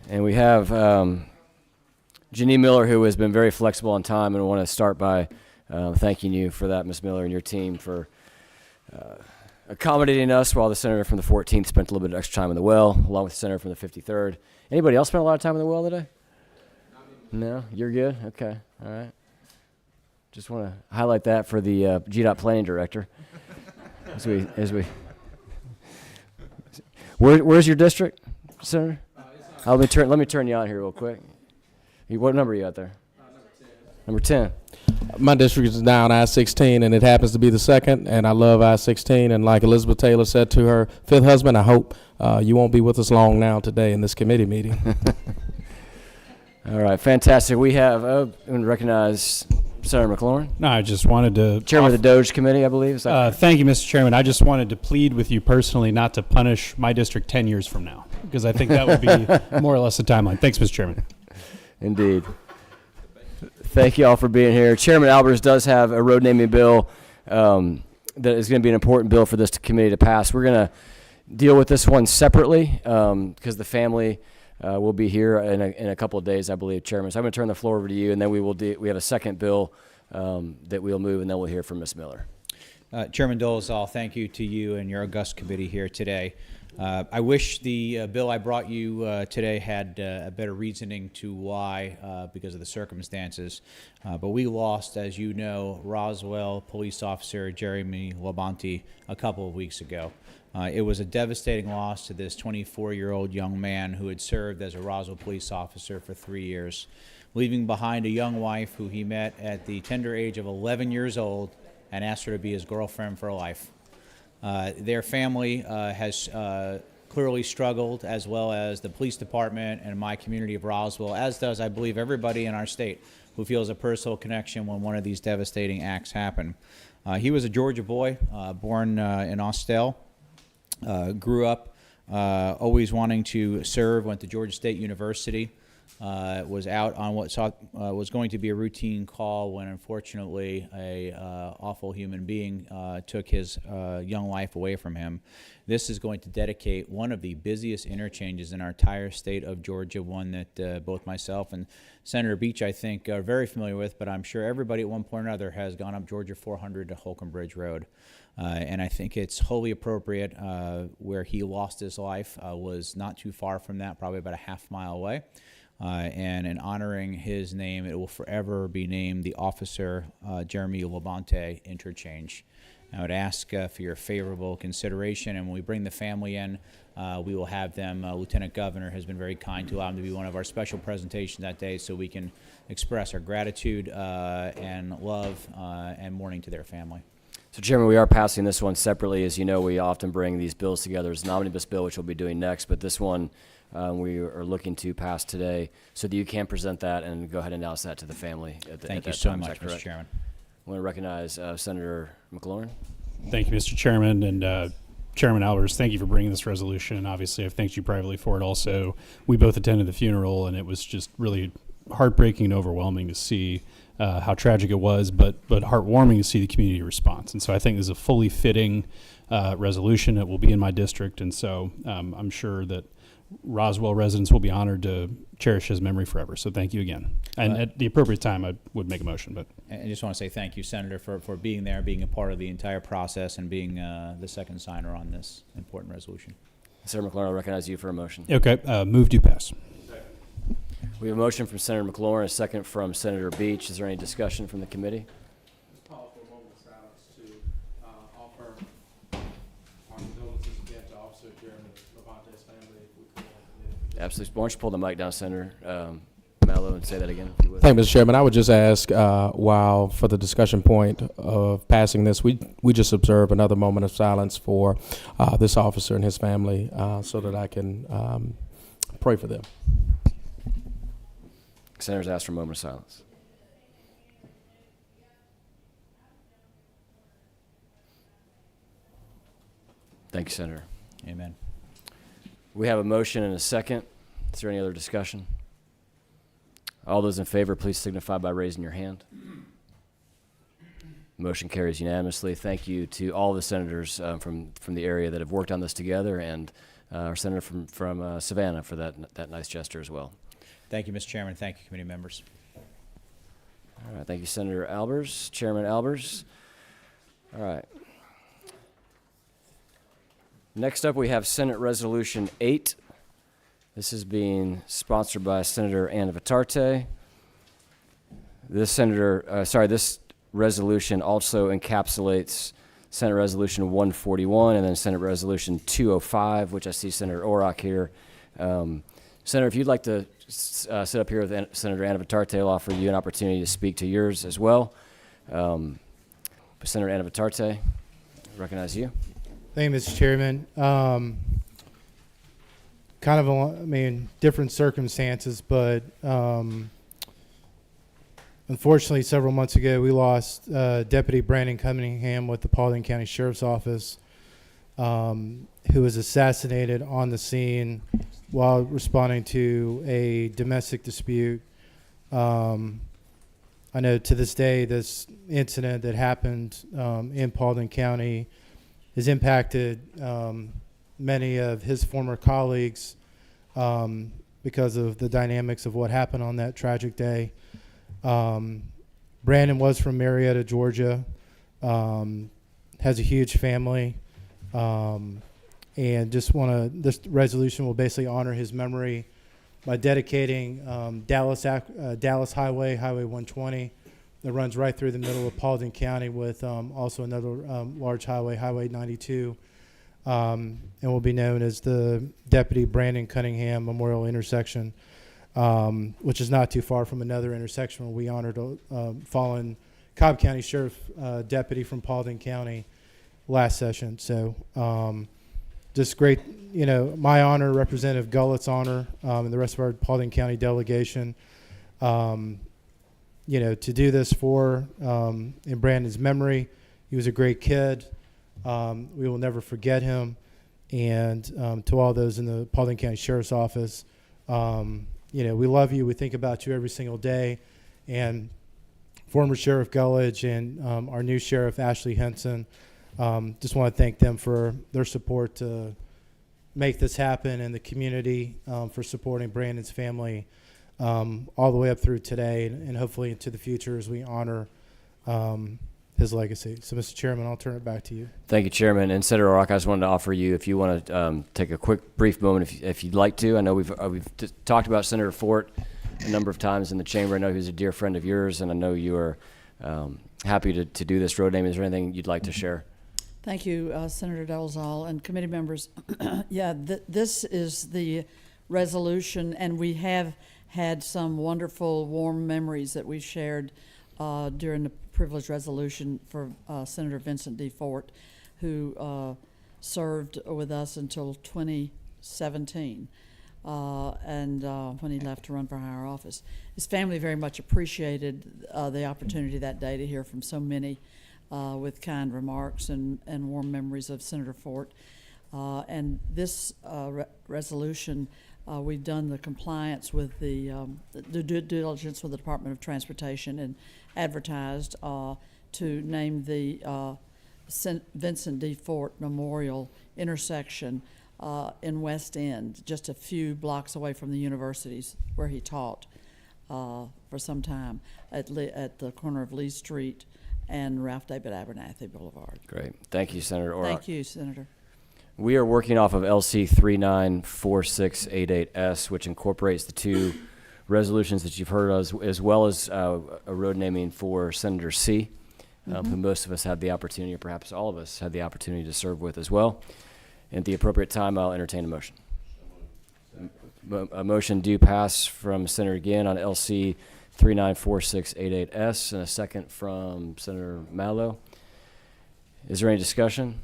And we have Janine Miller, who has been very flexible on time, and I want to start by thanking you for that, Ms. Miller, and your team for accommodating us while the senator from the 14th spent a little bit of extra time in the well, along with the senator from the 53rd. Anybody else spent a lot of time in the well today? No? You're good? Okay. All right. Just want to highlight that for the GDOT planning director. Where's your district, Senator? Let me turn you on here real quick. What number are you at there? Number 10. My district is down I-16, and it happens to be the second, and I love I-16. And like Elizabeth Taylor said to her fifth husband, I hope you won't be with us long now today in this committee meeting. All right, fantastic. We have, I'm going to recognize Senator McLaurin. No, I just wanted to... Chairman of the Doge Committee, I believe. Thank you, Mr. Chairman. I just wanted to plead with you personally not to punish my district 10 years from now, because I think that would be more or less the timeline. Thanks, Mr. Chairman. Indeed. Thank you all for being here. Chairman Albers does have a road naming bill that is going to be an important bill for this committee to pass. We're going to deal with this one separately because the family will be here in a couple of days, I believe, Chairman. So I'm going to turn the floor over to you, and then we have a second bill that we'll move, and then we'll hear from Ms. Miller. Chairman Dolezal, thank you to you and your august committee here today. I wish the bill I brought you today had a better reasoning to why, because of the circumstances. But we lost, as you know, Roswell police officer Jeremy Labonte a couple of weeks ago. It was a devastating loss to this 24-year-old young man who had served as a Roswell police officer for 3 years, leaving behind a young wife who he met at the tender age of 11 years old and asked her to be his girlfriend for life. Their family has clearly struggled, as well as the police department and my community of Roswell, as does, I believe, everybody in our state who feels a personal connection when one of these devastating acts happen. He was a Georgia boy, born in Austell, grew up always wanting to serve, went to Georgia State University, was out on what was going to be a routine call when unfortunately a awful human being took his young life away from him. This is going to dedicate one of the busiest interchanges in our entire state of Georgia, one that both myself and Senator Beach, I think, are very familiar with, but I'm sure everybody at one point or another has gone up Georgia 400 to Holcomb Bridge Road. And I think it's wholly appropriate. Where he lost his life was not too far from that, probably about a half-mile away. And in honoring his name, it will forever be named the Officer Jeremy Labonte Interchange. I would ask for your favorable consideration, and when we bring the family in, we will have them. Lieutenant Governor has been very kind to allow him to be one of our special presentations that day so we can express our gratitude and love and mourning to their family. So, Chairman, we are passing this one separately. As you know, we often bring these bills together as an omnibus bill, which we'll be doing next, but this one we are looking to pass today so that you can present that and go ahead and announce that to the family. Thank you so much, Mr. Chairman. I want to recognize Senator McLaurin. Thank you, Mr. Chairman. And Chairman Albers, thank you for bringing this resolution. And obviously, I've thanked you privately for it also. We both attended the funeral, and it was just really heartbreaking and overwhelming to see how tragic it was, but heartwarming to see the community response. And so I think this is a fully fitting resolution. It will be in my district, and so I'm sure that Roswell residents will be honored to cherish his memory forever. So thank you again. And at the appropriate time, I would make a motion. But I just want to say thank you, Senator, for being there, being a part of the entire process, and being the second signer on this important resolution. Senator McLaurin, I'll recognize you for a motion. Okay, move to pass. We have a motion from Senator McLaurin, a second from Senator Beach. Is there any discussion from the committee? Let's call for a moment of silence to offer our condolences again to Officer Jeremy Labonte's family. If we could. Absolutely. Why don't you pull the mic down, Senator Mallow, and say that again, if you would. Thank you, Mr. Chairman. I would just ask, while for the discussion point of passing this, we just observe another moment of silence for this officer and his family so that I can pray for them. Senators asked for a moment of silence. Thank you, Senator. Amen. We have a motion and a second. Is there any other discussion? All those in favor, please signify by raising your hand. Motion carries unanimously. Thank you to all the senators from the area that have worked on this together, and our senator from Savannah for that nice gesture as well. Thank you, Mr. Chairman. Thank you, committee members. All right, thank you, Senator Albers, Chairman Albers. All right. Next up, we have Senate Resolution 8. This is being sponsored by Senator Anna Vitarte. This resolution also encapsulates Senate Resolution 141 and then Senate Resolution 205, which I see Senator Orrock here. Senator, if you'd like to sit up here with Senator Anna Vitarte, I'll offer you an opportunity to speak to yours as well. Senator Anna Vitarte, I recognize you. Thank you, Mr. Chairman. Different circumstances, but unfortunately, several months ago, we lost Deputy Brandon Cunningham with the Paulding County Sheriff's Office, who was assassinated on the scene while responding to a domestic dispute. I know to this day, this incident that happened in Paulding County has impacted many of his former colleagues because of the dynamics of what happened on that tragic day. Brandon was from Marietta, Georgia, has a huge family, and this resolution will basically honor his memory by dedicating Dallas Highway 120, that runs right through the middle of Paulding County, with also another large highway, Highway 92, and will be known as the Deputy Brandon Cunningham Memorial Intersection, which is not too far from another intersection where we honored a fallen Cobb County Sheriff deputy from Paulding County last session. So just great, my honor, Representative Gullett's honor, and the rest of our Paulding County delegation, to do this in Brandon's memory. He was a great kid. We will never forget him. And to all those in the Paulding County Sheriff's Office, we love you. We think about you every single day. And former Sheriff Gullidge and our new Sheriff Ashley Henson, just want to thank them for their support to make this happen, and the community for supporting Brandon's family all the way up through today and hopefully into the future as we honor his legacy. So, Mr. Chairman, I'll turn it back to you. Thank you, Chairman. And Senator Orrock, I just wanted to offer you, if you want to take a quick, brief moment, if you'd like to. I know we've talked about Senator Fort a number of times in the chamber. I know he was a dear friend of yours, and I know you are happy to do this road name. Is there anything you'd like to share? Thank you, Senator Dolezal and committee members. This is the resolution, and we have had some wonderful, warm memories that we shared during the privilege resolution for Senator Vincent D. Fort, who served with us until 2017, and when he left to run for higher office. His family very much appreciated the opportunity that day to hear from so many with kind remarks and warm memories of Senator Fort. And this resolution, we've done the compliance with the due diligence with the Department of Transportation and advertised to name the Vincent D. Fort Memorial intersection in West End, just a few blocks away from the universities where he taught for some time, at the corner of Lee Street and Ralph David Abernathy Boulevard. Great. Thank you, Senator Orrock. Thank you, Senator. We are working off of LC 394688S, which incorporates the two resolutions that you've heard of, as well as a road naming for Senator C., who most of us had the opportunity, or perhaps all of us had the opportunity to serve with as well. And at the appropriate time, I'll entertain a motion. A motion due pass from Senator Ginn on LC 394688S, and a second from Senator Mallow. Is there any discussion?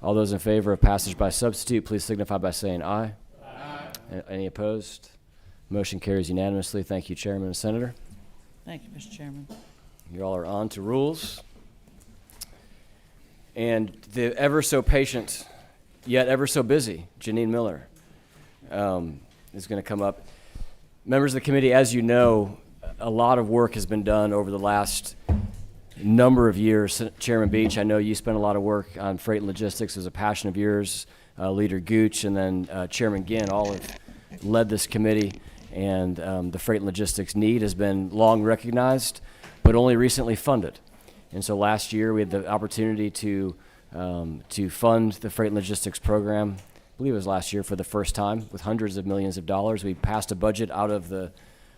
All those in favor of passage by substitute, please signify by saying aye. Aye. Any opposed? Motion carries unanimously. Thank you, Chairman and Senator. Thank you, Mr. Chairman. You all are on to rules. And the ever so patient, yet ever so busy, Janine Miller is going to come up. Members of the committee, as you know, a lot of work has been done over the last number of years. Chairman Beach, I know you spent a lot of work on freight and logistics. It was a passion of yours. Leader Gooch, and then Chairman Ginn all have led this committee. And the freight and logistics need has been long recognized, but only recently funded. And so last year we had the opportunity to fund the freight and logistics program. I believe it was last year for the first time with hundreds of millions of dollars. We passed a budget out of the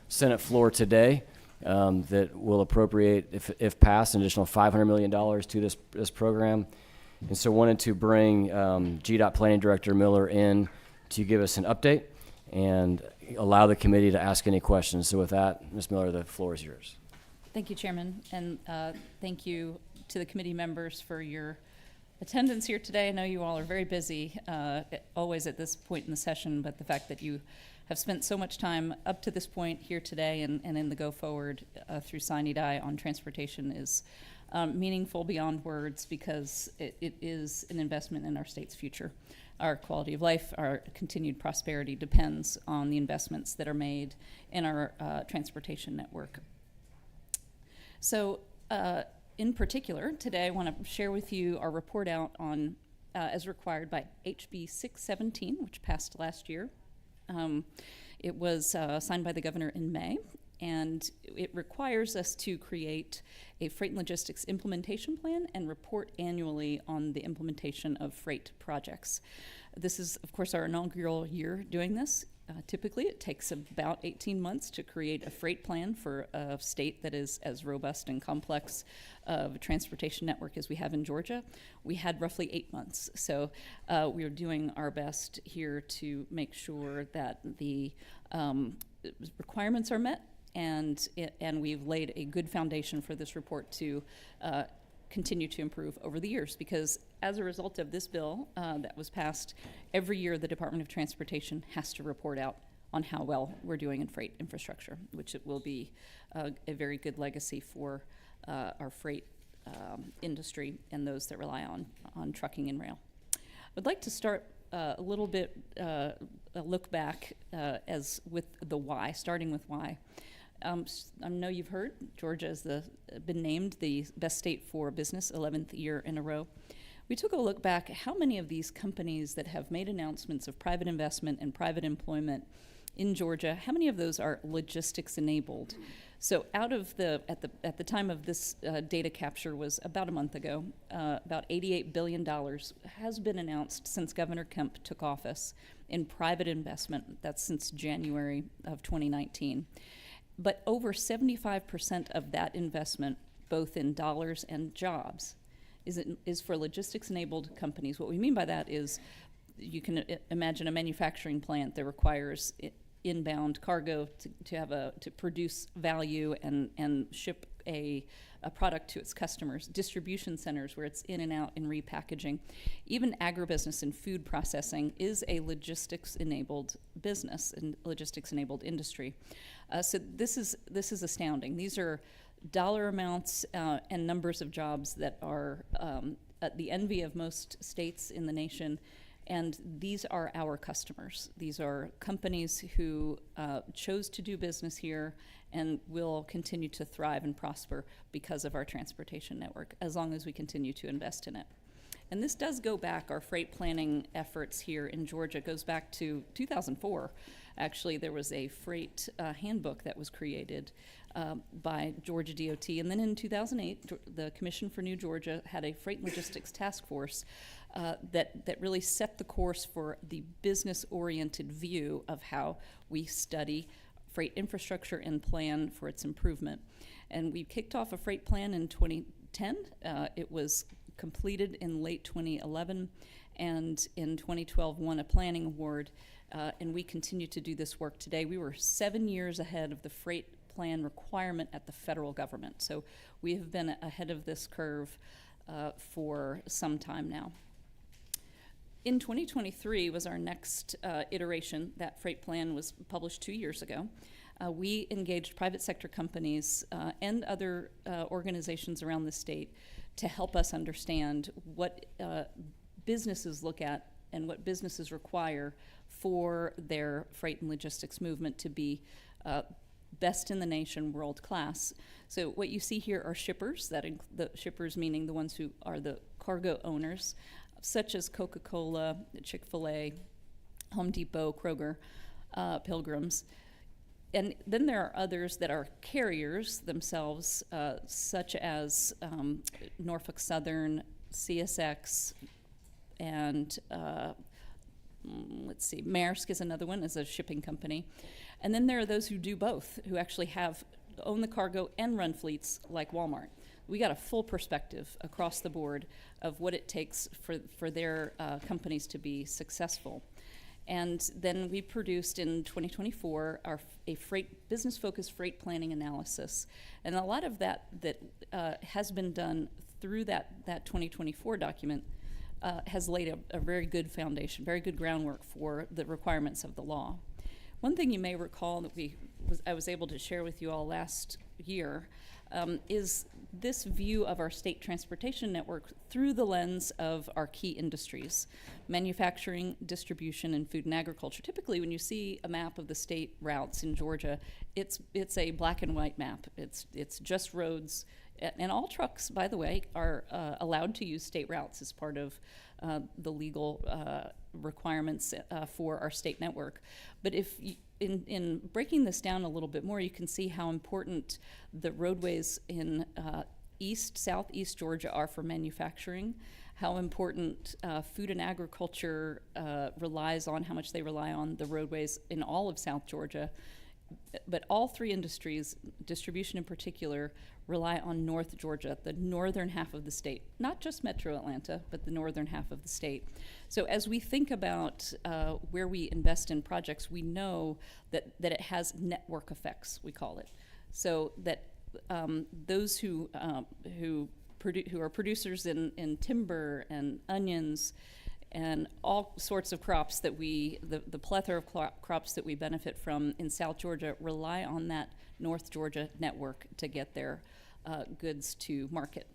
Senate floor today that will appropriate, if passed, an additional $500 million to this program. And so wanted to bring GDOT Planning Director Miller in to give us an update and allow the committee to ask any questions. So with that, Ms. Miller, the floor is yours. Thank you, Chairman, and thank you to the committee members for your attendance here today. I know you all are very busy, always at this point in the session, but the fact that you have spent so much time up to this point here today and in the go forward through Sine Die on transportation is meaningful beyond words, because it is an investment in our state's future. Our quality of life, our continued prosperity depends on the investments that are made in our transportation network. So in particular, today I want to share with you our report out on, as required by HB 617, which passed last year. It was signed by the governor in May, and it requires us to create a freight and logistics implementation plan and report annually on the implementation of freight projects. This is, of course, our inaugural year doing this. Typically, it takes about 18 months to create a freight plan for a state that is as robust and complex of a transportation network as we have in Georgia. We had roughly 8 months. So we are doing our best here to make sure that the requirements are met, and we've laid a good foundation for this report to continue to improve over the years, because as a result of this bill that was passed, every year the Department of Transportation has to report out on how well we're doing in freight infrastructure, which it will be a very good legacy for our freight industry and those that rely on trucking and rail. I'd like to start a little bit, a look back as with the why, starting with why. I know you've heard Georgia has been named the best state for business 11th year in a row. We took a look back at how many of these companies that have made announcements of private investment and private employment in Georgia, how many of those are logistics enabled? So out of at the time of this data capture was about a month ago, about $88 billion has been announced since Governor Kemp took office in private investment. That's since January of 2019. But over 75% of that investment, both in dollars and jobs, is for logistics-enabled companies. What we mean by that is you can imagine a manufacturing plant that requires inbound cargo to produce value and ship a product to its customers, distribution centers where it's in and out in repackaging. Even agribusiness and food processing is a logistics-enabled business and logistics-enabled industry. So this is astounding. These are dollar amounts and numbers of jobs that are the envy of most states in the nation. And these are our customers. These are companies who chose to do business here and will continue to thrive and prosper because of our transportation network, as long as we continue to invest in it. And this does go back, our freight planning efforts here in Georgia goes back to 2004. Actually, there was a freight handbook that was created by Georgia DOT. And then in 2008, the Commission for New Georgia had a freight and logistics task force that really set the course for the business-oriented view of how we study freight infrastructure and plan for its improvement. And we kicked off a freight plan in 2010. It was completed in late 2011, and in 2012 won a planning award, and we continue to do this work today. We were 7 years ahead of the freight plan requirement at the federal government, so we have been ahead of this curve for some time now. In 2023 was our next iteration. That freight plan was published 2 years ago. We engaged private sector companies and other organizations around the state to help us understand what businesses look at and what businesses require for their freight and logistics movement to be best in the nation, world class. So what you see here are shippers, the shippers meaning the ones who are the cargo owners, such as Coca-Cola, Chick-fil-A, Home Depot, Kroger, Pilgrims. And then there are others that are carriers themselves, such as Norfolk Southern, CSX, and let's see, Maersk is another one, as a shipping company. And then there are those who do both, who actually own the cargo and run fleets like Walmart. We got a full perspective across the board of what it takes for their companies to be successful. And then we produced in 2024 a business-focused freight planning analysis. And a lot of that has been done through that 2024 document has laid a very good foundation, very good groundwork for the requirements of the law. One thing you may recall that I was able to share with you all last year is this view of our state transportation network through the lens of our key industries: manufacturing, distribution, and food and agriculture. Typically, when you see a map of the state routes in Georgia, it's a black and white map. It's just roads. And all trucks, by the way, are allowed to use state routes as part of the legal requirements for our state network. But if in breaking this down a little bit more, you can see how important the roadways in southeast Georgia are for manufacturing, how important food and agriculture relies on, how much they rely on the roadways in all of South Georgia. But all three industries, distribution in particular, rely on North Georgia, the northern half of the state, not just Metro Atlanta, but the northern half of the state. So as we think about where we invest in projects, we know that it has network effects, we call it. So that those who are producers in timber and onions and all sorts of crops that the plethora of crops that we benefit from in South Georgia rely on that North Georgia network to get their goods to market.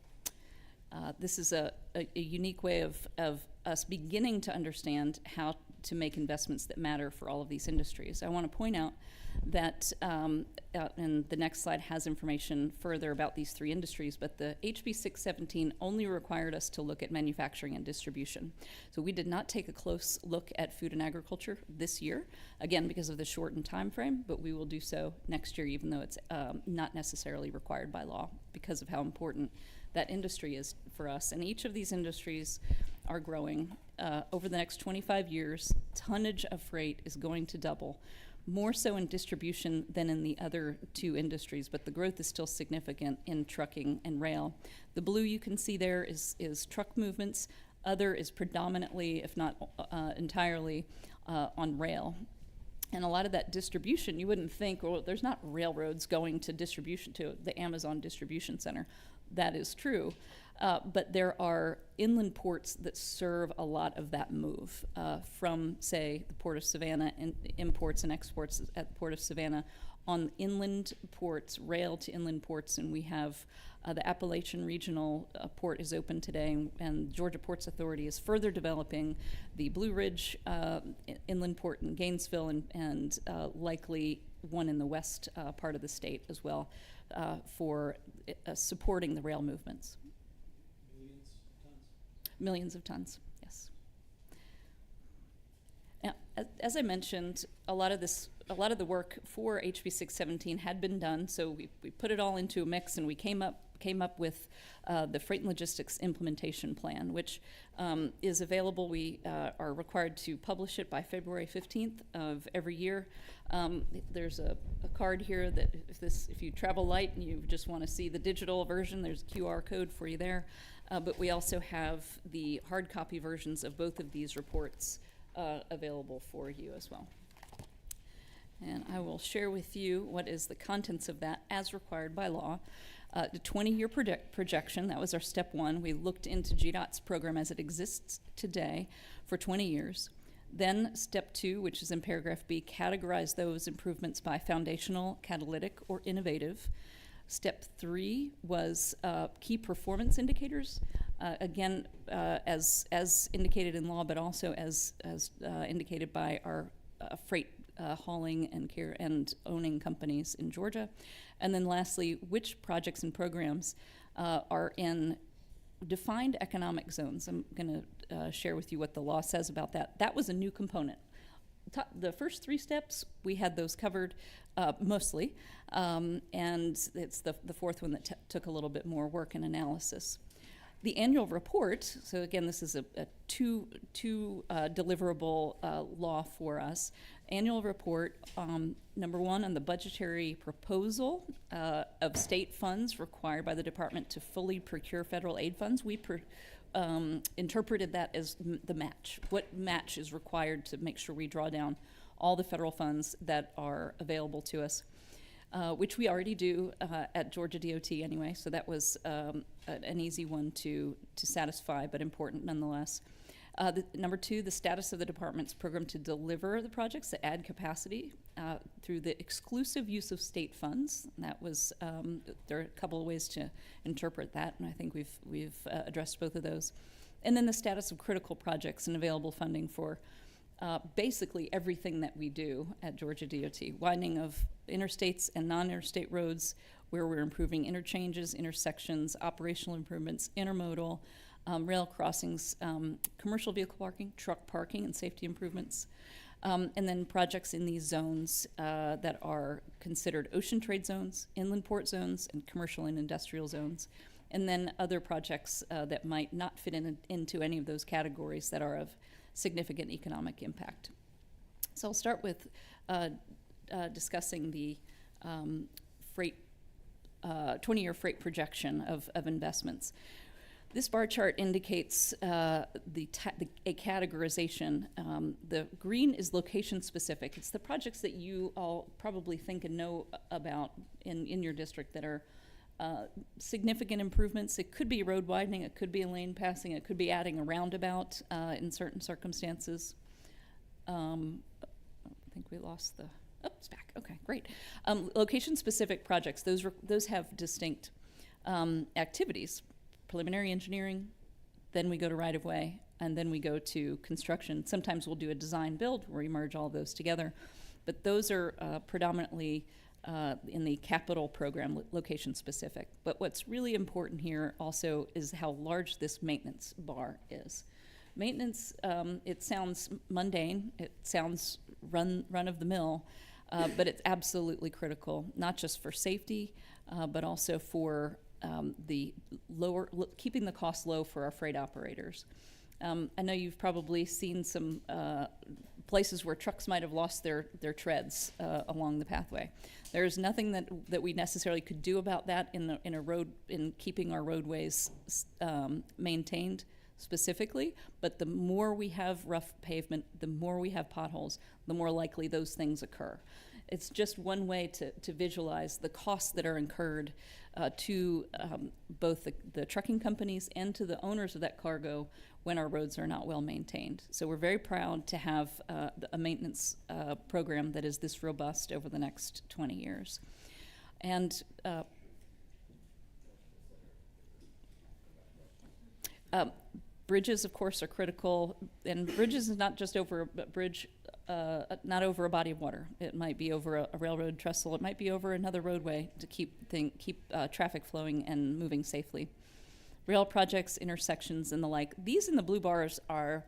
This is a unique way of us beginning to understand how to make investments that matter for all of these industries. I want to point out that, and the next slide has information further about these three industries, but the HB 617 only required us to look at manufacturing and distribution. So we did not take a close look at food and agriculture this year, again, because of the shortened time frame, but we will do so next year, even though it's not necessarily required by law, because of how important that industry is for us. And each of these industries are growing. Over the next 25 years, tonnage of freight is going to double, more so in distribution than in the other two industries, but the growth is still significant in trucking and rail. The blue you can see there is truck movements. Other is predominantly, if not entirely, on rail. And a lot of that distribution, you wouldn't think, well, there's not railroads going to distribution, to the Amazon distribution center. That is true. But there are inland ports that serve a lot of that move from, say, the Port of Savannah, and imports and exports at the Port of Savannah on inland ports, rail to inland ports. And we have the Appalachian Regional Port is open today, and Georgia Ports Authority is further developing the Blue Ridge Inland Port in Gainesville, and likely one in the west part of the state as well, for supporting the rail movements. Millions of tons, yes. Now, as I mentioned, a lot of the work for HB 617 had been done, so we put it all into a mix, and we came up with the Freight and Logistics Implementation Plan, which is available. We are required to publish it by February 15th of every year. There's a card here that if you travel light and you just want to see the digital version, there's a QR code for you there. But we also have the hard copy versions of both of these reports available for you as well. And I will share with you what is the contents of that as required by law. The 20-year projection, that was our step one. We looked into GDOT's program as it exists today for 20 years. Then step two, which is in paragraph B, categorize those improvements by foundational, catalytic, or innovative. Step three was key performance indicators, again, as indicated in law, but also as indicated by our freight hauling and care and owning companies in Georgia. And then lastly, which projects and programs are in defined economic zones. I'm going to share with you what the law says about that. That was a new component. The first three steps, we had those covered mostly, and it's the fourth one that took a little bit more work and analysis. The annual report, so again, this is a two deliverable law for us. Annual report, number one, on the budgetary proposal of state funds required by the department to fully procure federal aid funds. We interpreted that as the match. What match is required to make sure we draw down all the federal funds that are available to us, which we already do at Georgia DOT anyway, so that was an easy one to satisfy, but important nonetheless. Number two, the status of the department's program to deliver the projects that add capacity through the exclusive use of state funds. And that was, there are a couple of ways to interpret that, and I think we've addressed both of those. And then the status of critical projects and available funding for basically everything that we do at Georgia DOT. Widening of interstates and non-interstate roads where we're improving interchanges, intersections, operational improvements, intermodal, rail crossings, commercial vehicle parking, truck parking, and safety improvements. And then projects in these zones that are considered ocean trade zones, inland port zones, and commercial and industrial zones. And then other projects that might not fit into any of those categories that are of significant economic impact. So I'll start with discussing the freight 20-year freight projection of investments. This bar chart indicates a categorization. The green is location specific. It's the projects that you all probably think and know about in your district that are significant improvements. It could be road widening, it could be a lane passing, it could be adding a roundabout in certain circumstances. I think we lost the, oh, it's back, okay, great. Location-specific projects, those have distinct activities. Preliminary engineering, then we go to right-of-way, and then we go to construction. Sometimes we'll do a design build where we merge all those together, but those are predominantly in the capital program, location specific. But what's really important here also is how large this maintenance bar is. Maintenance, it sounds mundane, it sounds run of the mill, but it's absolutely critical, not just for safety, but also for keeping the cost low for our freight operators. I know you've probably seen some places where trucks might have lost their treads along the pathway. There's nothing that we necessarily could do about that in keeping our roadways maintained specifically, but the more we have rough pavement, the more we have potholes, the more likely those things occur. It's just one way to visualize the costs that are incurred to both the trucking companies and to the owners of that cargo when our roads are not well maintained. So we're very proud to have a maintenance program that is this robust over the next 20 years. And bridges, of course, are critical. And bridges is not just over a bridge, not over a body of water. It might be over a railroad trestle. It might be over another roadway to keep traffic flowing and moving safely. Rail projects, intersections, and the like. These in the blue bars are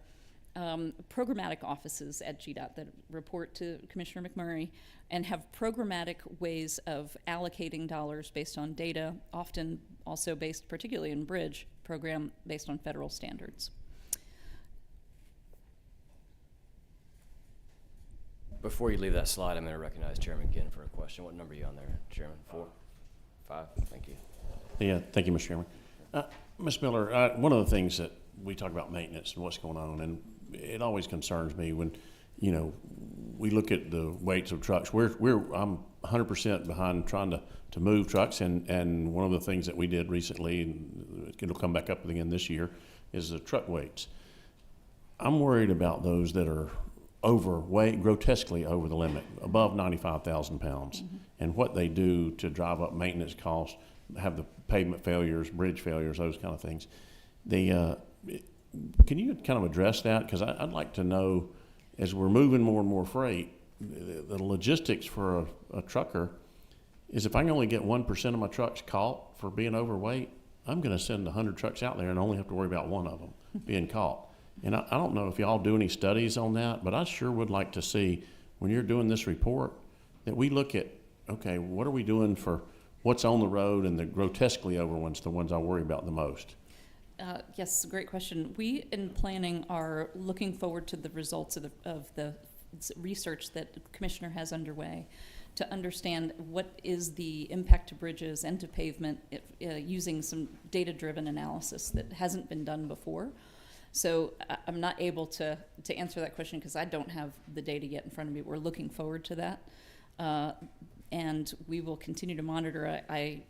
programmatic offices at GDOT that report to Commissioner McMurray and have programmatic ways of allocating dollars based on data, often also based, particularly in bridge program, based on federal standards. Before you leave that slide, I'm going to recognize Chairman Ginn for a question. What number are you on there, Chairman? 4? 5? Thank you. Yeah, thank you, Mr. Chairman. Ms. Miller, one of the things that we talk about maintenance and what's going on, and it always concerns me when, you know, we look at the weights of trucks. I'm 100% behind trying to move trucks, and one of the things that we did recently, and it'll come back up again this year, is the truck weights. I'm worried about those that are overweight, grotesquely over the limit, above 95,000 pounds, and what they do to drive up maintenance costs, have the pavement failures, bridge failures, those kind of things. Can you kind of address that? Because I'd like to know, as we're moving more and more freight, the logistics for a trucker is if I can only get 1% of my trucks caught for being overweight, I'm going to send 100 trucks out there and only have to worry about one of them being caught. And I don't know if y'all do any studies on that, but I sure would like to see, when you're doing this report, that we look at, okay, what are we doing for what's on the road, and the grotesquely over ones, the ones I worry about the most. Yes, great question. We, in planning, are looking forward to the results of the research that the Commissioner has underway to understand what is the impact to bridges and to pavement using some data-driven analysis that hasn't been done before. So I'm not able to answer that question because I don't have the data yet in front of me. We're looking forward to that. And we will continue to monitor. I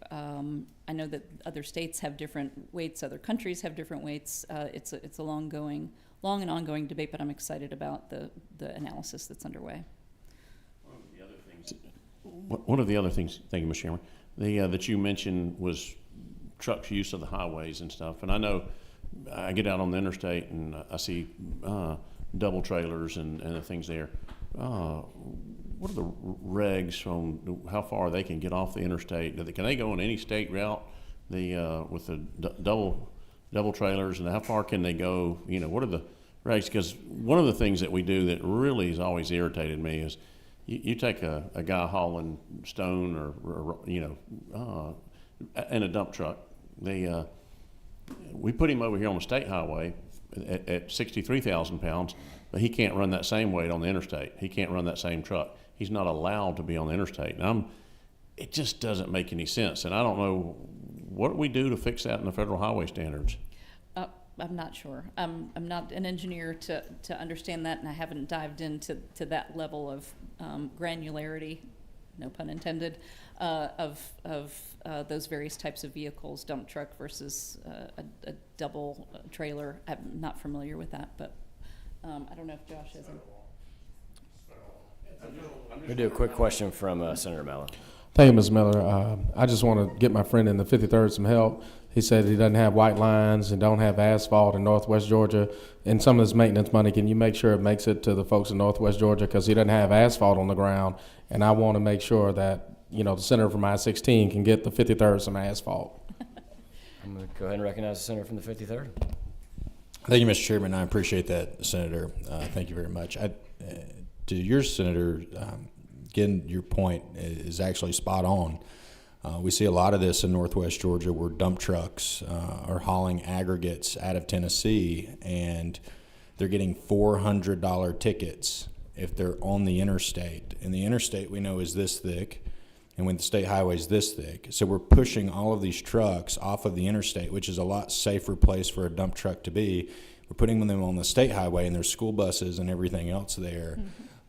know that other states have different weights, other countries have different weights. It's a long and ongoing debate, but I'm excited about the analysis that's underway. One of the other things, thank you, Mr. Chairman, that you mentioned was trucks' use of the highways and stuff. And I know I get out on the interstate and I see double trailers and the things there. What are the regs on how far they can get off the interstate? Can they go on any state route with the double trailers, and how far can they go? You know, what are the regs? Because one of the things that we do that really has always irritated me is you take a guy hauling stone or in a dump truck. We put him over here on the state highway at 63,000 pounds, but he can't run that same weight on the interstate. He can't run that same truck. He's not allowed to be on the interstate. And it just doesn't make any sense. And I don't know, what do we do to fix that in the federal highway standards? I'm not sure. I'm not an engineer to understand that, and I haven't dived into that level of granularity, no pun intended, of those various types of vehicles, dump truck versus a double trailer. I'm not familiar with that, but I don't know if Josh has any. We'll do a quick question from Senator Mello. Thank you, Ms. Miller. I just want to get my friend in the 53rd some help. He said he doesn't have white lines and don't have asphalt in Northwest Georgia. And some of this maintenance money, can you make sure it makes it to the folks in Northwest Georgia? Because he doesn't have asphalt on the ground. And I want to make sure that, the senator from I-16 can get the 53rd some asphalt. I'm going to go ahead and recognize the senator from the 53rd. Thank you, Mr. Chairman. I appreciate that, Senator. Thank you very much. To your Senator, again, your point is actually spot on. We see a lot of this in Northwest Georgia where dump trucks are hauling aggregates out of Tennessee, and they're getting $400 tickets if they're on the interstate. And the interstate we know is this thick, and when the state highway is this thick. So we're pushing all of these trucks off of the interstate, which is a lot safer place for a dump truck to be. We're putting them on the state highway, and there's school buses and everything else there.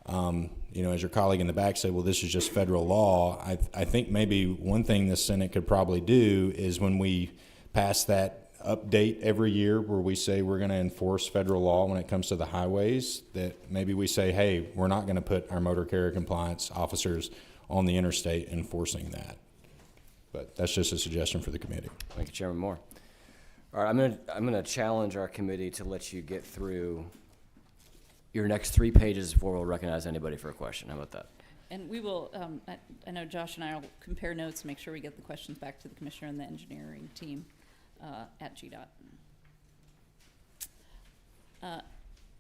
Mm-hmm. As your colleague in the back said, well, this is just federal law. I think maybe one thing the Senate could probably do is when we pass that update every year where we say we're going to enforce federal law when it comes to the highways, that maybe we say, hey, we're not going to put our motor carrier compliance officers on the interstate enforcing that. But that's just a suggestion for the committee. Thank you, Chairman Moore. All right, I'm gonna challenge our committee to let you get through your next 3 pages before we'll recognize anybody for a question. How about that? And we will, I know Josh and I will compare notes and make sure we get the questions back to the Commissioner and the engineering team at GDOT.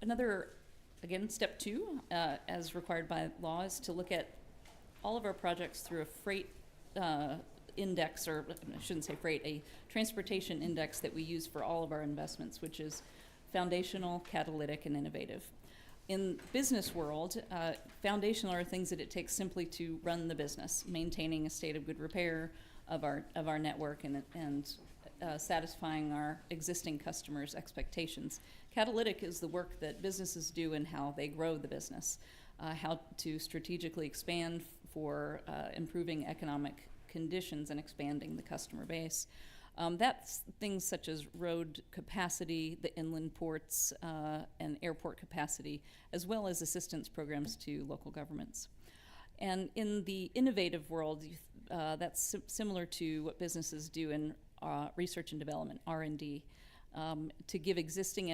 Another, again, step 2, as required by law, is to look at all of our projects through a freight index, or I shouldn't say freight, a transportation index that we use for all of our investments, which is foundational, catalytic, and innovative. In business world, foundational are things that it takes simply to run the business, maintaining a state of good repair of our network and satisfying our existing customers' expectations. Catalytic is the work that businesses do and how they grow the business, how to strategically expand for improving economic conditions and expanding the customer base. That's things such as road capacity, the inland ports, and airport capacity, as well as assistance programs to local governments. And in the innovative world, that's similar to what businesses do in research and development, R&D, to give existing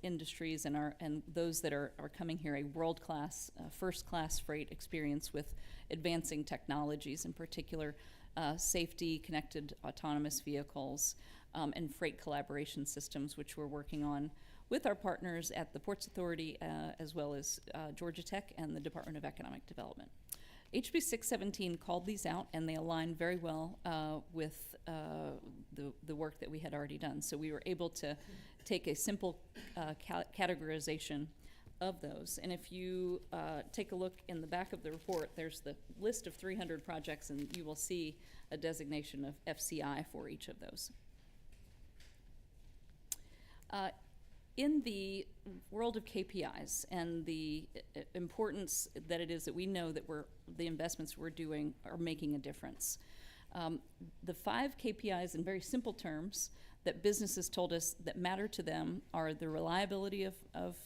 industries and those that are coming here a world-class, first-class freight experience with advancing technologies, in particular safety, connected autonomous vehicles, and freight collaboration systems, which we're working on with our partners at the Ports Authority, as well as Georgia Tech and the Department of Economic Development. HB 617 called these out, and they align very well with the work that we had already done. So we were able to take a simple categorization of those. And if you take a look in the back of the report, there's the list of 300 projects, and you will see a designation of FCI for each of those. In the world of KPIs and the importance that it is that we know that the investments we're doing are making a difference. The 5 KPIs in very simple terms that businesses told us that matter to them are the reliability of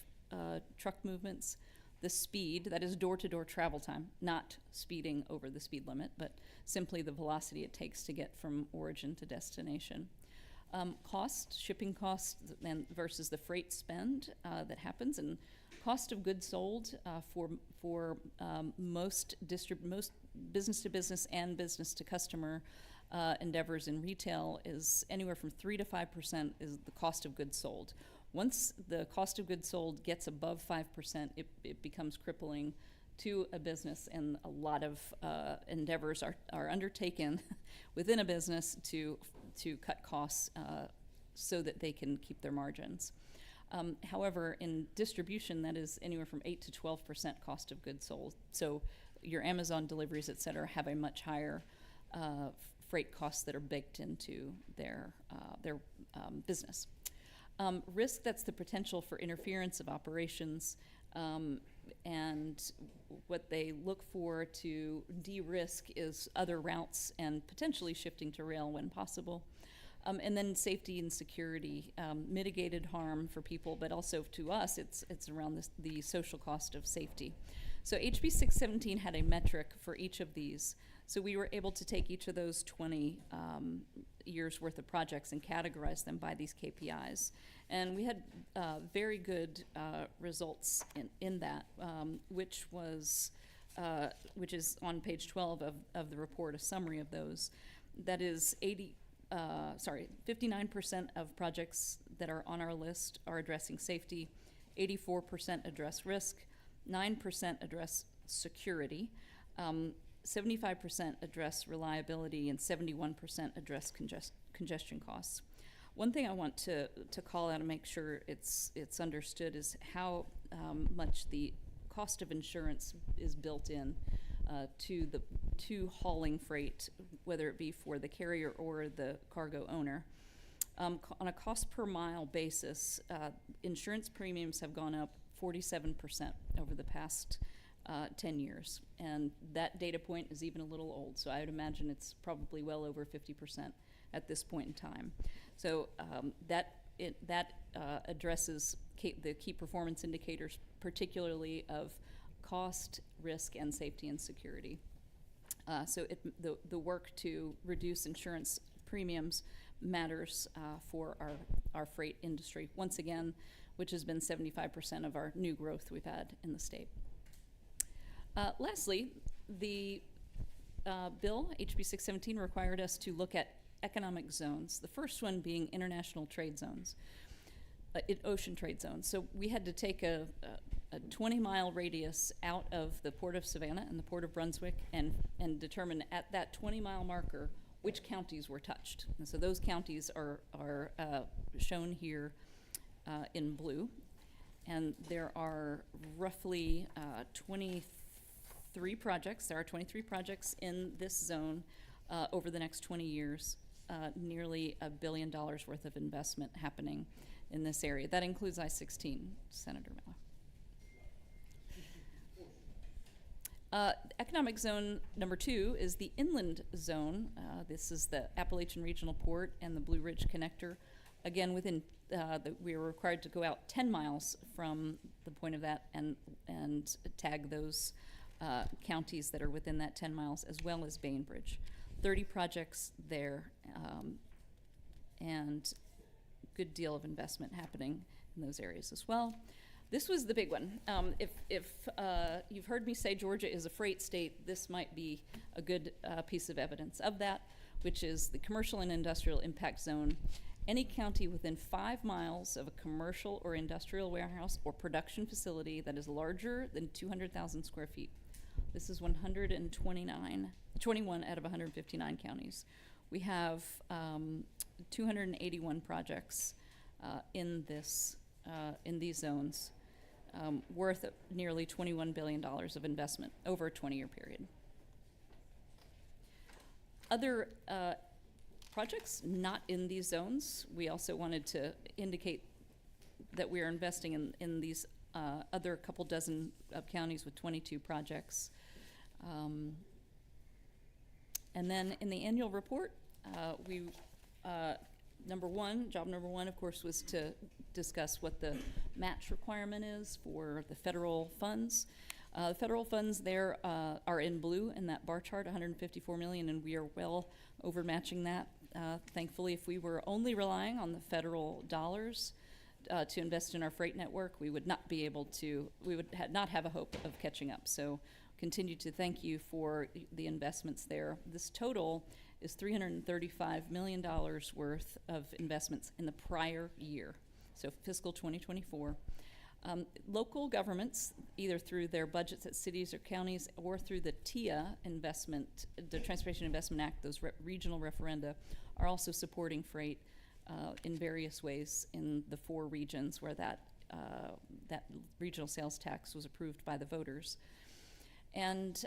truck movements, the speed, that is door-to-door travel time, not speeding over the speed limit, but simply the velocity it takes to get from origin to destination. Cost, shipping costs, and versus the freight spend that happens, and cost of goods sold for most business to business and business to customer endeavors in retail is anywhere from 3 to 5% is the cost of goods sold. Once the cost of goods sold gets above 5%, it becomes crippling to a business, and a lot of endeavors are undertaken within a business to cut costs so that they can keep their margins. However, in distribution, that is anywhere from 8 to 12% cost of goods sold. So your Amazon deliveries, et cetera, have a much higher freight costs that are baked into their business. Risk, that's the potential for interference of operations, and what they look for to de-risk is other routes and potentially shifting to rail when possible. And then safety and security, mitigated harm for people, but also to us, it's around the social cost of safety. So HB 617 had a metric for each of these. So we were able to take each of those 20 years worth of projects and categorize them by these KPIs. And we had very good results in that, which is on page 12 of the report, a summary of those. That is 59% of projects that are on our list are addressing safety, 84% address risk, 9% address security, 75% address reliability, and 71% address congestion costs. One thing I want to call out and make sure it's understood is how much the cost of insurance is built in to hauling freight, whether it be for the carrier or the cargo owner. On a cost per mile basis, insurance premiums have gone up 47% over the past 10 years. And that data point is even a little old, so I would imagine it's probably well over 50% at this point in time. So that addresses the key performance indicators, particularly of cost, risk, and safety and security. So the work to reduce insurance premiums matters for our freight industry, once again, which has been 75% of our new growth we've had in the state. Lastly, the bill, HB 617, required us to look at economic zones, the first one being international trade zones, ocean trade zones. So we had to take a 20-mile radius out of the Port of Savannah and the Port of Brunswick and determine at that 20-mile marker which counties were touched. And so those counties are shown here in blue. And there are roughly 23 projects. There are 23 projects in this zone over the next 20 years, nearly $1 billion worth of investment happening in this area. That includes I-16, Senator Miller. Economic zone number 2 is the inland zone. This is the Appalachian Regional Port and the Blue Ridge Connector. Again, we are required to go out 10 miles from the point of that and tag those counties that are within that 10 miles, as well as Bainbridge. 30 projects there, and good deal of investment happening in those areas as well. This was the big one. If you've heard me say Georgia is a freight state, this might be a good piece of evidence of that, which is the Commercial and Industrial Impact Zone. any county within 5 miles of a commercial or industrial warehouse or production facility that is larger than 200,000 square feet. This is 21 out of 159 counties. We have 281 projects in these zones, worth nearly $21 billion of investment over a 20-year period. Other projects not in these zones, we also wanted to indicate that we are investing in these other couple dozen of counties with 22 projects. And then in the annual report, job number one, of course, was to discuss what the match requirement is for the federal funds. The federal funds there are in blue in that bar chart, 154 million, and we are well over matching that. Thankfully, if we were only relying on the federal dollars to invest in our freight network, we would not be able to, we would not have a hope of catching up. So continue to thank you for the investments there. This total is $335 million worth of investments in the prior year, so fiscal 2024. Local governments, either through their budgets at cities or counties or through the TIA investment, the Transportation Investment Act, those regional referenda, are also supporting freight in various ways in the 4 regions where that regional sales tax was approved by the voters. And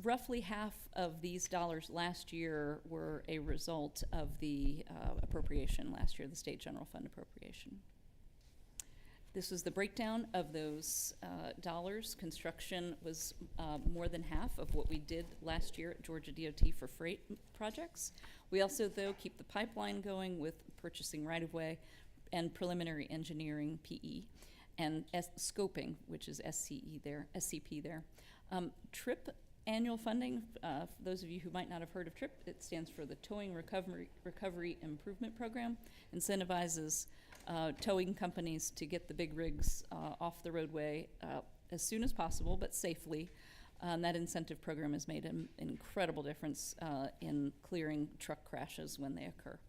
roughly half of these dollars last year were a result of the appropriation last year, the state general fund appropriation. This was the breakdown of those dollars. Construction was more than half of what we did last year at Georgia DOT for freight projects. We also, though, keep the pipeline going with purchasing right-of-way and preliminary engineering, PE, and scoping, which is SCP there. TRIP annual funding, for those of you who might not have heard of TRIP, it stands for the Towing Recovery Improvement Program, incentivizes towing companies to get the big rigs off the roadway as soon as possible, but safely. That incentive program has made an incredible difference in clearing truck crashes when they occur.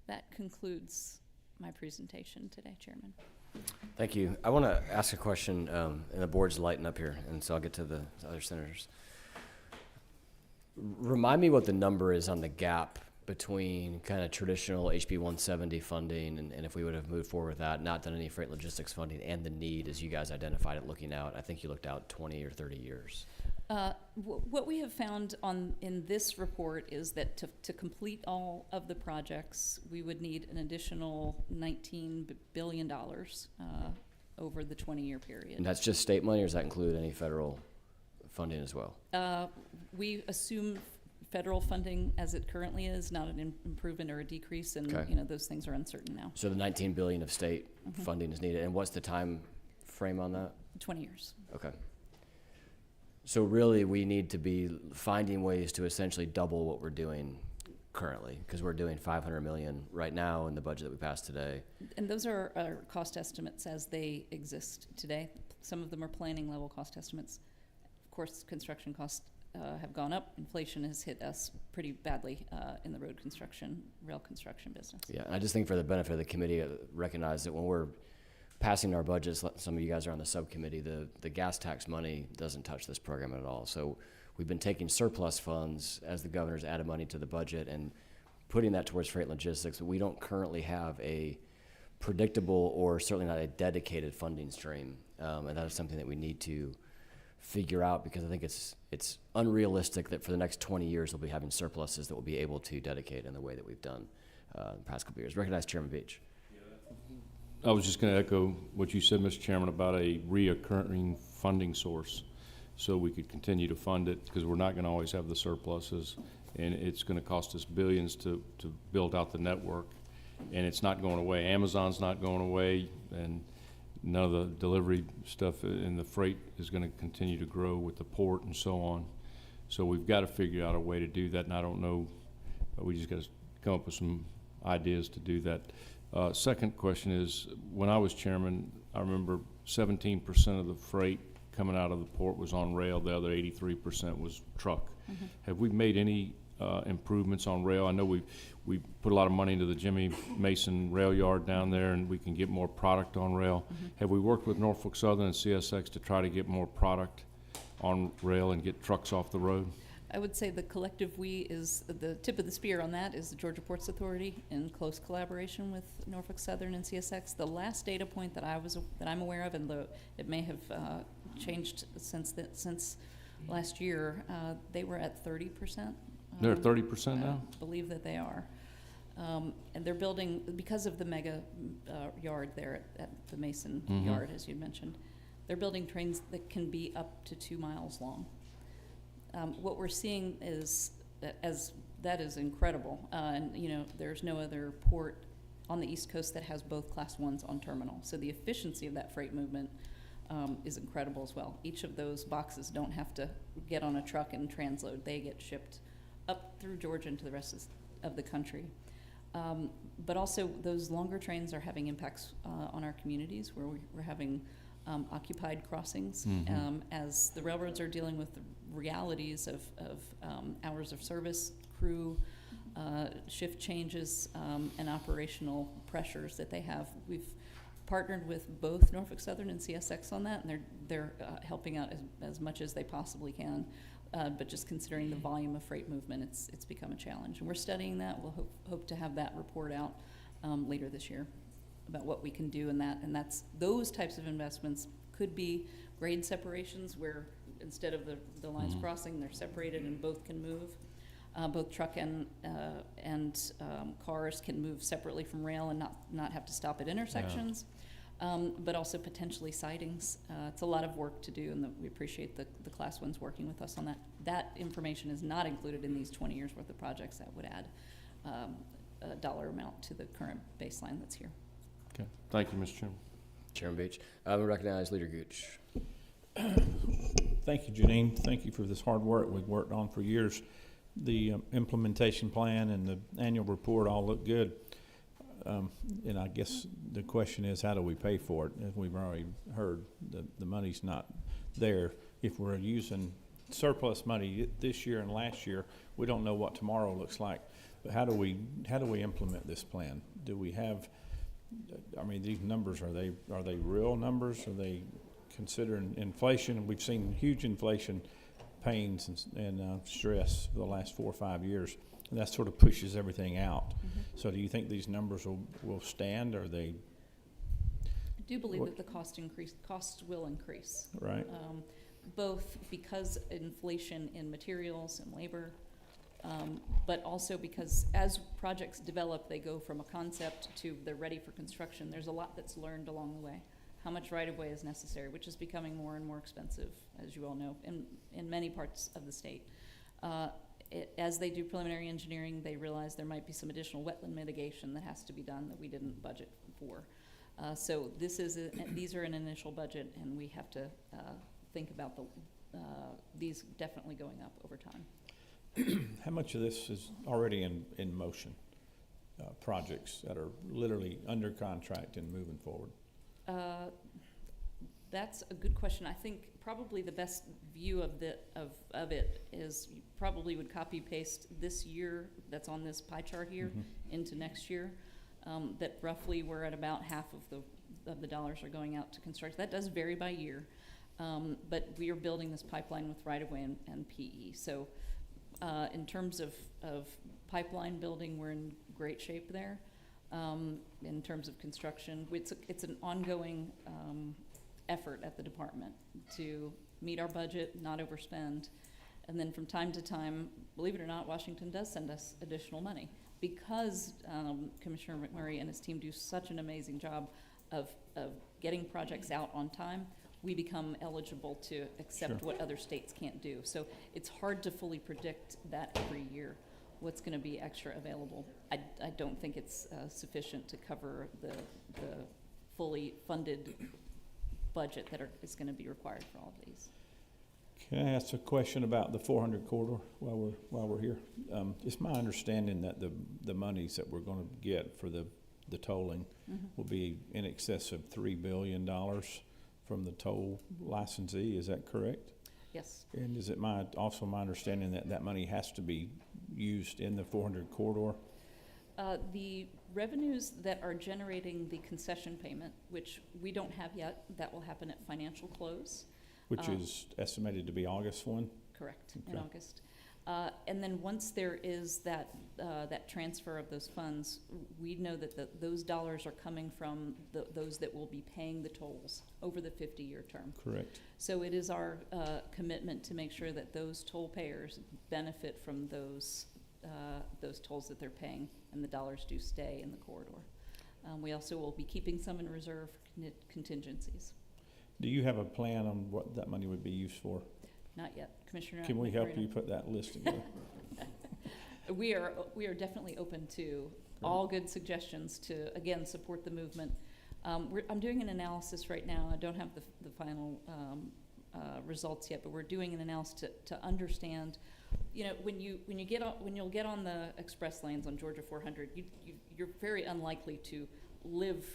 That concludes my presentation today, Chairman. Thank you. I want to ask a question, and the board's lighting up here, and so I'll get to the other senators. Remind me what the number is on the gap between kind of traditional HB 170 funding and if we would have moved forward with that, not done any freight logistics funding, and the need as you guys identified it looking out. I think you looked out 20 or 30 years. What we have found in this report is that to complete all of the projects, we would need an additional $19 billion over the 20-year period. And that's just state money, or does that include any federal funding as well? We assume federal funding as it currently is, not an improvement or a decrease, and Okay. those things are uncertain now. So the $19 billion of state funding is needed, and what's the time frame on that? 20 years. Okay. So really, we need to be finding ways to essentially double what we're doing currently, because we're doing $500 million right now in the budget that we passed today. And those are our cost estimates as they exist today. Some of them are planning level cost estimates. Of course, construction costs have gone up. Inflation has hit us pretty badly in the road construction, rail construction business. Yeah, and I just think for the benefit of the committee, recognize that when we're passing our budgets, some of you guys are on the subcommittee, the gas tax money doesn't touch this program at all. So we've been taking surplus funds as the governor's added money to the budget and putting that towards freight logistics, but we don't currently have a predictable or certainly not a dedicated funding stream. And that is something that we need to figure out, because I think it's unrealistic that for the next 20 years we'll be having surpluses that we'll be able to dedicate in the way that we've done in the past couple of years. Recognize Chairman Beach. I was just going to echo what you said, Mr. Chairman, about a reoccurring funding source so we could continue to fund it, because we're not going to always have the surpluses, and it's going to cost us billions to build out the network, and it's not going away. Amazon's not going away, and none of the delivery stuff in the freight is going to continue to grow with the port and so on. So we've got to figure out a way to do that, and I don't know, we just got to come up with some ideas to do that. Second question is, when I was chairman, I remember 17% of the freight coming out of the port was on rail. The other 83% was truck. Have we made any improvements on rail. I know we put a lot of money into the Jimmy Mason rail yard down there, and we can get more product on rail. Have we worked with Norfolk Southern and CSX to try to get more product on rail and get trucks off the road? I would say the collective we is the tip of the spear on that is the Georgia Ports Authority in close collaboration with Norfolk Southern and CSX. The last data point that I'm aware of, and it may have changed since last year, they were at 30%. They're at 30% now? I believe that they are. And they're building, because of the mega yard there at the Mason yard, as you mentioned, they're building trains that can be up to 2 miles long. What we're seeing is that is incredible, and there's no other port on the East Coast that has both Class 1s on terminal. So the efficiency of that freight movement is incredible as well. Each of those boxes don't have to get on a truck and transload; they get shipped up through Georgia and to the rest of the country. But also, those longer trains are having impacts on our communities, where we're having occupied crossings as the railroads are dealing with the realities of hours of service, crew, shift changes, and operational pressures that they have. We've partnered with both Norfolk Southern and CSX on that, and they're helping out as much as they possibly can. But just considering the volume of freight movement, it's become a challenge. And we're studying that. We'll hope to have that report out later this year about what we can do in that. And those types of investments could be grade separations where instead of the lines crossing, they're separated and both can move. Both truck and cars can move separately from rail and not have to stop at intersections. But also potentially sidings. It's a lot of work to do, and we appreciate the Class 1s working with us on that. That information is not included in these 20 years worth of projects. That would add a dollar amount to the current baseline that's here. Okay. Thank you, Mr. Chairman. Chairman Beach. I will recognize Leader Gooch. Thank you, Janine. Thank you for this hard work we've worked on for years. The implementation plan and the annual report all look good. And I guess the question is, how do we pay for it? As we've already heard, the money's not there. If we're using surplus money this year and last year, we don't know what tomorrow looks like. But how do we implement this plan? Do we have? I mean, these numbers, are they real numbers? Are they considering inflation? We've seen huge inflation pains and stress for the last 4 or 5 years. And that sort of pushes everything out. So do you think these numbers will stand, or they? I do believe that the costs will increase. Right. Both because inflation in materials and labor, but also because as projects develop, they go from a concept to they're ready for construction. There's a lot that's learned along the way. How much right-of-way is necessary, which is becoming more and more expensive, as you all know, in many parts of the state. As they do preliminary engineering, they realize there might be some additional wetland mitigation that has to be done that we didn't budget for. So these are an initial budget, and we have to think about these definitely going up over time. How much of this is already in motion? Projects that are literally under contract and moving forward? That's a good question. I think probably the best view of it is you probably would copy paste this year that's on this pie chart here into next year. That roughly we're at about half of the dollars are going out to construct. That does vary by year, but we are building this pipeline with right-of-way and PE. So in terms of pipeline building, we're in great shape there. In terms of construction, it's an ongoing effort at the department to meet our budget, not overspend. And then from time to time, believe it or not, Washington does send us additional money because Commissioner McMurray and his team do such an amazing job of getting projects out on time. We become eligible to accept what other states can't do. So it's hard to fully predict that every year what's going to be extra available. I don't think it's sufficient to cover the fully funded budget that is going to be required for all of these. Can I ask a question about the 400 corridor while we're here? It's my understanding that the monies that we're going to get for the tolling will be in excess of $3 billion from the toll licensee. Is that correct? Yes. And is it also my understanding that that money has to be used in the 400 corridor? The revenues that are generating the concession payment, which we don't have yet, that will happen at financial close. Which is estimated to be August 1? Correct, in Okay. August. And then once there is that transfer of those funds, we know that those dollars are coming from those that will be paying the tolls over the 50-year term. Correct. So it is our commitment to make sure that those toll payers benefit from those tolls that they're paying, and the dollars do stay in the corridor. We also will be keeping some in reserve for contingencies. Do you have a plan on what that money would be used for? Not yet, Commissioner. Can we help Moreno. you put that list together? We are definitely open to all good suggestions to, again, support the movement. I'm doing an analysis right now. I don't have the final results yet, but we're doing an analysis to understand. You know, when you'll get on the express lanes on Georgia 400, you're very unlikely to live,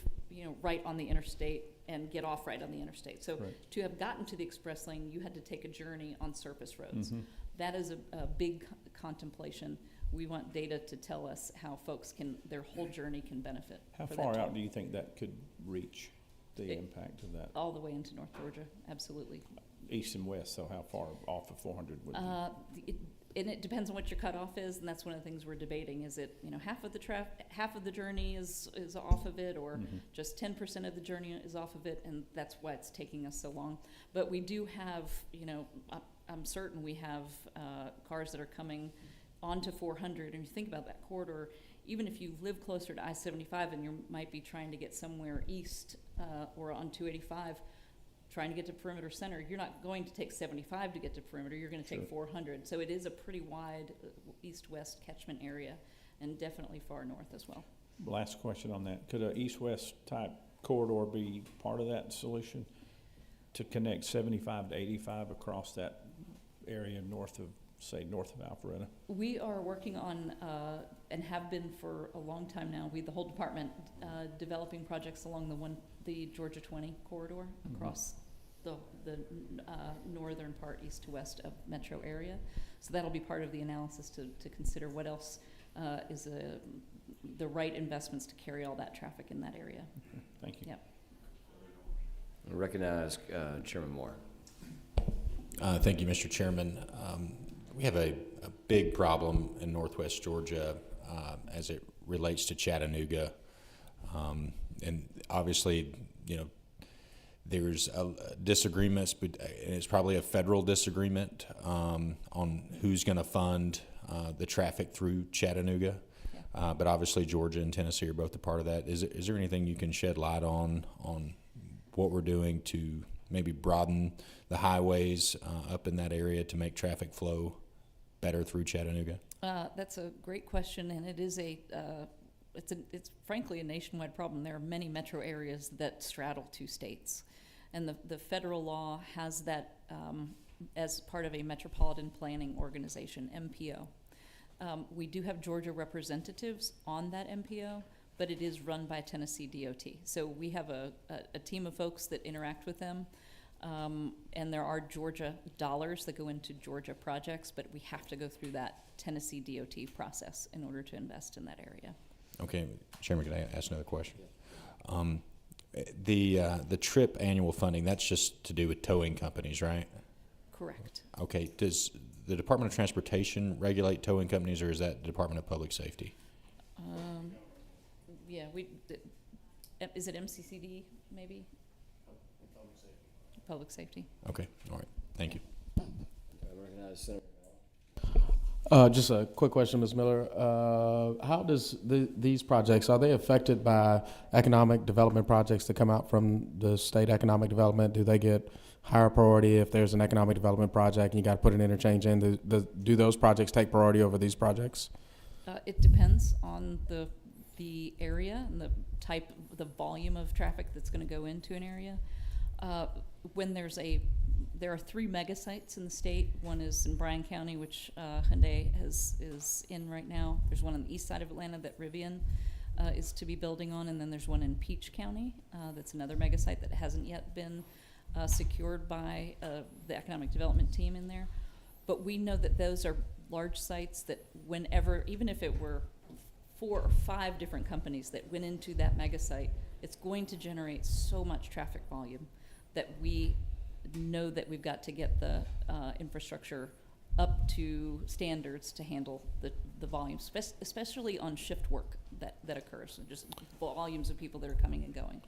right on the interstate and get off right on the interstate. So Right. to have gotten to the express lane, you had to take a journey on surface roads. Mhm. That is a big contemplation. We want data to tell us how folks their whole journey can benefit. How for that far toll. out do you think that could reach, the It- impact of that? All the way into North Georgia, absolutely. East and west, so how far off of 400 would be? And it depends on what your cutoff is, and that's one of the things we're debating. Is it, half of the journey is off of it, or Mhm. just 10% of the journey is off of it, and that's why it's taking us so long. But we do have, I'm certain we have cars that are coming onto 400, and you think about that corridor, even if you live closer to I-75 and you might be trying to get somewhere east or on 285, trying to get to Perimeter Center, you're not going to take 75 to get to Perimeter, you're going to take Sure. 400. So it is a pretty wide east-west catchment area, and definitely far north as well. Last question on that. Could a east-west type corridor be part of that solution to connect 75 to 85 across that area north of Alpharetta? We are working on, and have been for a long time now, the whole department, developing projects along the Georgia 20 corridor across the northern part, east to west of metro area. So that'll be part of the analysis to consider what else is the right investments to carry all that traffic in that area. Thank you. Yep. I recognize Chairman Moore. Thank you, Mr. Chairman. We have a big problem in Northwest Georgia as it relates to Chattanooga. And obviously, there's disagreements, but it's probably a federal disagreement on who's going to fund the traffic through Chattanooga. But obviously, Georgia and Tennessee are both a part of that. Is there anything you can shed light on what we're doing to maybe broaden the highways up in that area to make traffic flow better through Chattanooga? That's a great question, and it is it's frankly a nationwide problem. There are many metro areas that straddle two states, and the federal law has that as part of a metropolitan planning organization, MPO. We do have Georgia representatives on that MPO, but it is run by Tennessee DOT. So we have a team of folks that interact with them. And there are Georgia dollars that go into Georgia projects, but we have to go through that Tennessee DOT process in order to invest in that area. Okay, Chairman, can I ask another question? The TRIP annual funding, that's just to do with towing companies, right? Correct. Okay, does the Department of Transportation regulate towing companies, or is that the Department of Public Safety? Yeah, is it MCCD maybe? Public safety. Okay, all right, thank you. I recognize Senator. Just a quick question, Ms. Miller. How does these projects, are they affected by economic development projects that come out from the state economic development? Do they get higher priority if there's an economic development project and you got to put an interchange in? Do those projects take priority over these projects? It depends on the area and the volume of traffic that's going to go into an area. When there are 3 mega sites in the state. One is in Bryan County, which Hyundai is in right now. There's one on the east side of Atlanta that Rivian is to be building on, and then there's one in Peach County that's another mega site that hasn't yet been secured by the economic development team in there. But we know that those are large sites that whenever, even if it were 4 or 5 different companies that went into that mega site, it's going to generate so much traffic volume that we know that we've got to get the infrastructure up to standards to handle the volume, especially on shift work that occurs, just volumes of people that are coming and going.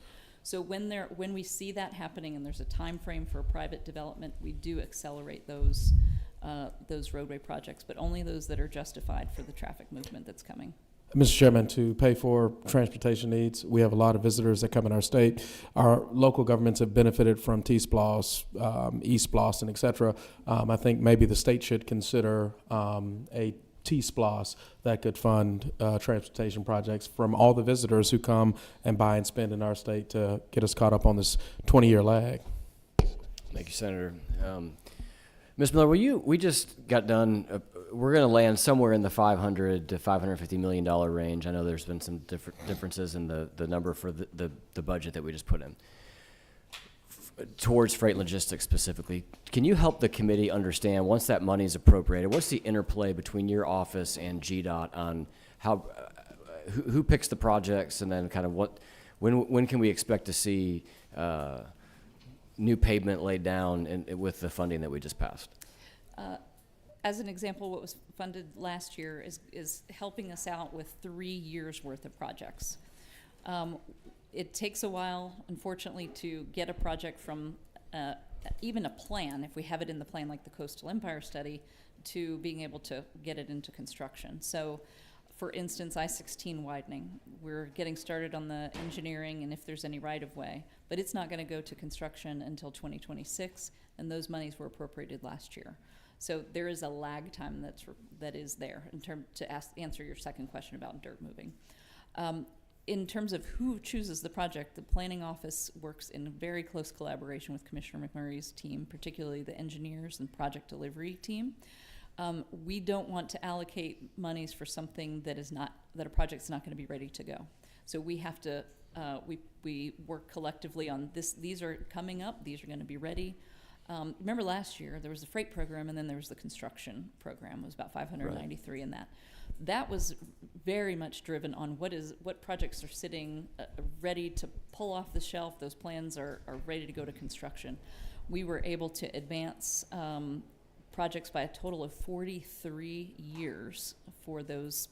So when we see that happening and there's a time frame for private development, we do accelerate those roadway projects, but only those that are justified for the traffic movement that's coming. Mr. Chairman, to pay for transportation needs, we have a lot of visitors that come in our state. Our local governments have benefited from T-SPLOS, E-SPLOS, and et cetera. I think maybe the state should consider a T-SPLOS that could fund transportation projects from all the visitors who come and buy and spend in our state to get us caught up on this 20-year lag. Thank you, Senator. Ms. Miller, we just got done, we're going to land somewhere in the $500 to $550 million range. I know there's been some differences in the number for the budget that we just put in towards freight logistics specifically. Can you help the committee understand, once that money is appropriated, what's the interplay between your office and GDOT on how, who picks the projects, and then kind of when can we expect to see new pavement laid down with the funding that we just passed? As an example, what was funded last year is helping us out with 3 years worth of projects. It takes a while, unfortunately, to get a project from even a plan, if we have it in the plan like the Coastal Empire study, to being able to get it into construction. So, for instance, I-16 widening, we're getting started on the engineering and if there's any right-of-way, but it's not going to go to construction until 2026, and those monies were appropriated last year. So there is a lag time that is there in terms to answer your second question about dirt moving. In terms of who chooses the project, the planning office works in very close collaboration with Commissioner McMurray's team, particularly the engineers and project delivery team. We don't want to allocate monies for something that a project's not going to be ready to go. So we have to we work collectively on this. These are coming up. These are going to be ready. Remember last year there was the freight program and then there was the construction program. It was about 593 in that. That was very much driven on what projects are sitting ready to pull off the shelf. Those plans are ready to go to construction. We were able to advance projects by a total of 43 years for those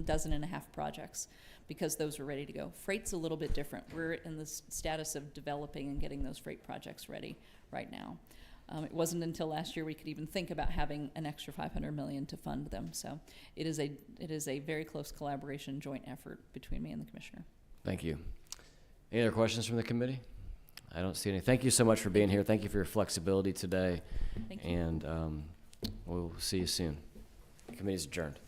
dozen and a half projects, because those were ready to go. Freight's a little bit different. We're in the status of developing and getting those freight projects ready right now. It wasn't until last year we could even think about having an extra $500 million to fund them. So it is a very close collaboration, joint effort between me and the commissioner. Thank you. Any other questions from the committee? I don't see any. Thank you so much for being here. Thank you for your flexibility today. Thank you. And we'll see you soon. The committee is adjourned.